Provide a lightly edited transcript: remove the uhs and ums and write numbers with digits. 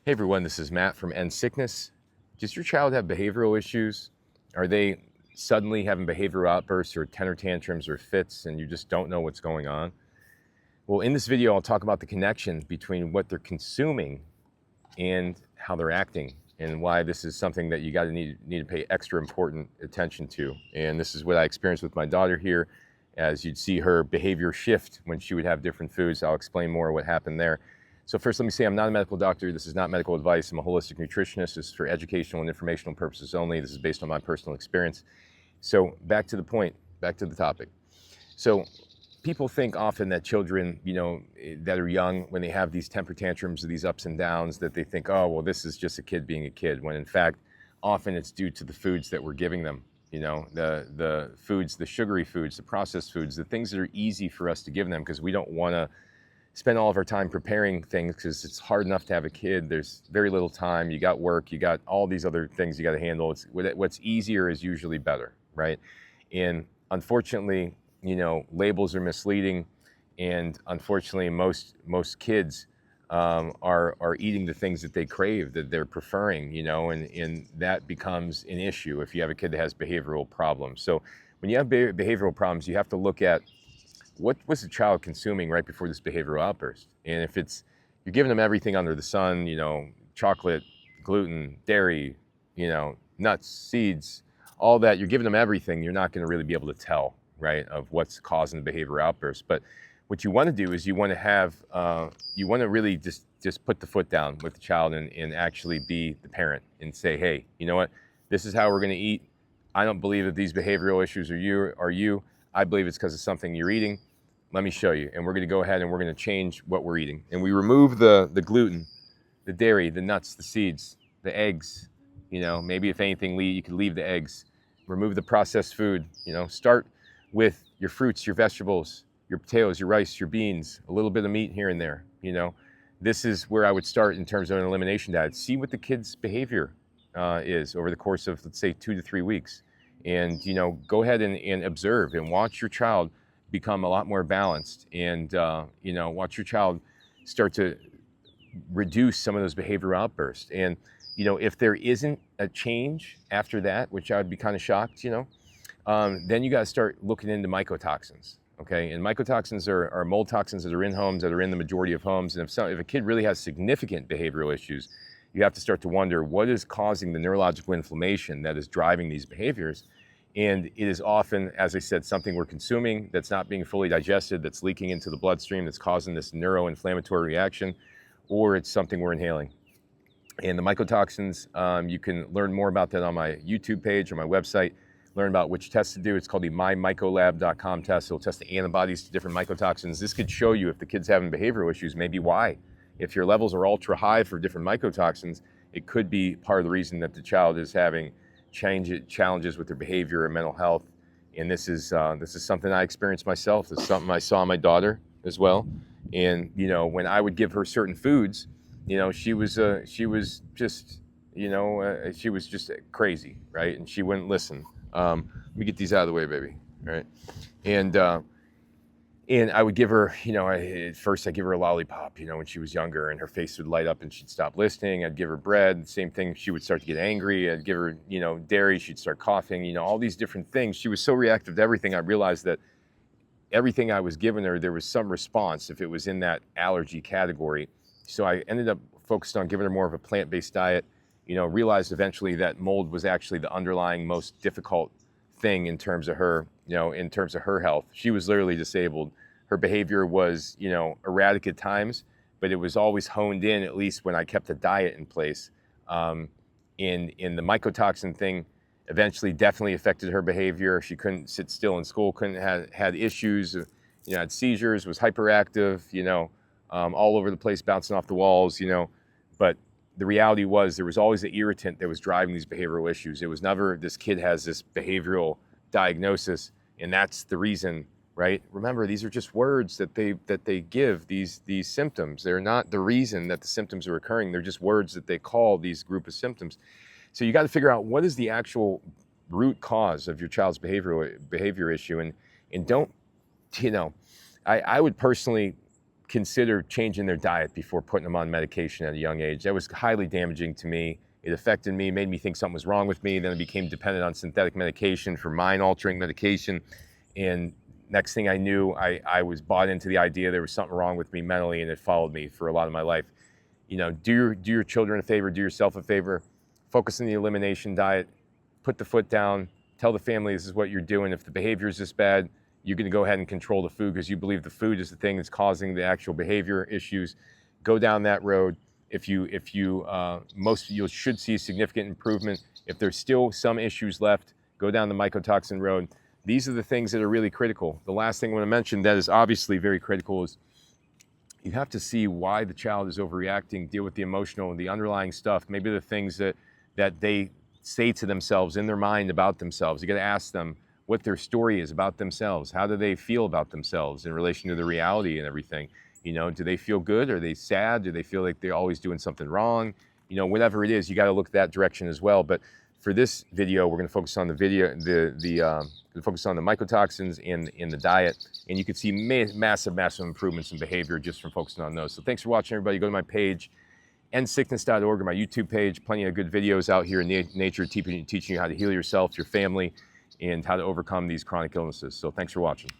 Hey everyone, this is Matt from End Sickness. Does your child have behavioral issues? Are they suddenly having behavioral outbursts or temper tantrums or fits and you just don't know what's going on? Well, in this video, I'll talk about the connection between what they're consuming and how they're acting, and why this is something that you need to pay extra important attention to. And this is what I experienced with my daughter here, as you'd see her behavior shift when she would have different foods. I'll explain more what happened there. So first, let me say I'm not a medical doctor. This is not medical advice. I'm a holistic nutritionist. This is for educational and informational purposes only. This is based on my personal experience. So back to the point, back to the topic. So people think often that children, that are young, when they have these temper tantrums or these ups and downs, that they think, oh, well, this is just a kid being a kid, when in fact, often it's due to the foods that we're giving them. The foods, the sugary foods, the processed foods, the things that are easy for us to give them, because we don't want to spend all of our time preparing things, because it's hard enough to have a kid. There's very little time. You got work, you got all these other things you got to handle. What's easier is usually better, right? And unfortunately, labels are misleading, and unfortunately, most kids are eating the things that they crave, that they're preferring, and that becomes an issue if you have a kid that has behavioral problems. So when you have behavioral problems, you have to look at what was the child consuming right before this behavioral outburst. And if you're giving them everything under the sun, chocolate, gluten, dairy, nuts, seeds, all that, you're giving them everything, you're not going to really be able to tell, right, of what's causing the behavioral outburst. But what you want to do is you want to really just put the foot down with the child and actually be the parent and say, hey, you know what, this is how we're going to eat. I don't believe that these behavioral issues are you. I believe it's because of something you're eating. Let me show you. And we're going to go ahead and we're going to change what we're eating. And we remove the gluten, the dairy, the nuts, the seeds, the eggs. Maybe if anything, you could leave the eggs. Remove the processed food. Start with your fruits, your vegetables, your potatoes, your rice, your beans, a little bit of meat here and there. This is where I would start in terms of an elimination diet. See what the kid's behavior is over the course of, let's say, 2 to 3 weeks. And go ahead and observe and watch your child become a lot more balanced, and watch your child start to reduce some of those behavioral outbursts. And if there isn't a change after that, which I would be kind of shocked, then you got to start looking into mycotoxins. Okay, and mycotoxins are mold toxins that are in homes, that are in the majority of homes. And if a kid really has significant behavioral issues, you have to start to wonder what is causing the neurological inflammation that is driving these behaviors. And it is often, as I said, something we're consuming that's not being fully digested, that's leaking into the bloodstream, that's causing this neuroinflammatory reaction, or it's something we're inhaling. And the mycotoxins, you can learn more about that on my YouTube page or my website. Learn about which tests to do. It's called the mymycolab.com test. It'll test the antibodies to different mycotoxins. This could show you if the kid's having behavioral issues, maybe why. If your levels are ultra high for different mycotoxins, it could be part of the reason that the child is having challenges with their behavior and mental health. And this is something I experienced myself. This is something I saw in my daughter as well. And when I would give her certain foods, she was just crazy, right? And she wouldn't listen. Let me get these out of the way, baby. All right. And I would give her, at first I'd give her a lollipop, when she was younger, and her face would light up and she'd stop listening. I'd give her bread, same thing. She would start to get angry. I'd give her, dairy. She'd start coughing, all these different things. She was so reactive to everything. I realized that everything I was giving her, there was some response if it was in that allergy category. So I ended up focused on giving her more of a plant-based diet. Realized eventually that mold was actually the underlying most difficult thing in terms of her, in terms of her health. She was literally disabled. Her behavior was, erratic at times, but it was always honed in, at least when I kept a diet in place. In the mycotoxin thing, eventually definitely affected her behavior. She couldn't sit still in school, had issues, had seizures, was hyperactive, all over the place, bouncing off the walls, But the reality was there was always an irritant that was driving these behavioral issues. It was never this kid has this behavioral diagnosis and that's the reason, right? Remember, these are just words that they give these symptoms. They're not the reason that the symptoms are occurring. They're just words that they call these group of symptoms. So you got to figure out what is the actual root cause of your child's behavior issue, and don't, I would personally consider changing their diet before putting them on medication at a young age. That was highly damaging to me. It affected me, made me think something was wrong with me. Then I became dependent on synthetic medication for mind-altering medication. And next thing I knew, I was bought into the idea there was something wrong with me mentally, and it followed me for a lot of my life. You know, do your children a favor, do yourself a favor, focus on the elimination diet, put the foot down, tell the family this is what you're doing. If the behavior is this bad, you're going to go ahead and control the food because you believe the food is the thing that's causing the actual behavior issues. Go down that road. You should see significant improvement. If there's still some issues left, go down the mycotoxin road. These are the things that are really critical. The last thing I want to mention that is obviously very critical is you have to see why the child is overreacting, deal with the emotional and the underlying stuff, maybe the things that they say to themselves in their mind about themselves. You got to ask them what their story is about themselves. How do they feel about themselves in relation to the reality and everything? You know, do they feel good? Are they sad? Do they feel like they're always doing something wrong? You know, whatever it is, you got to look that direction as well. But for this video, we're going to focus on focus on the mycotoxins in the diet, and you can see massive improvements in behavior just from focusing on those. So thanks for watching, everybody. Go to my page, endsickness.org, or my YouTube page. Plenty of good videos out here in nature teaching you how to heal yourself, your family, and how to overcome these chronic illnesses. So thanks for watching.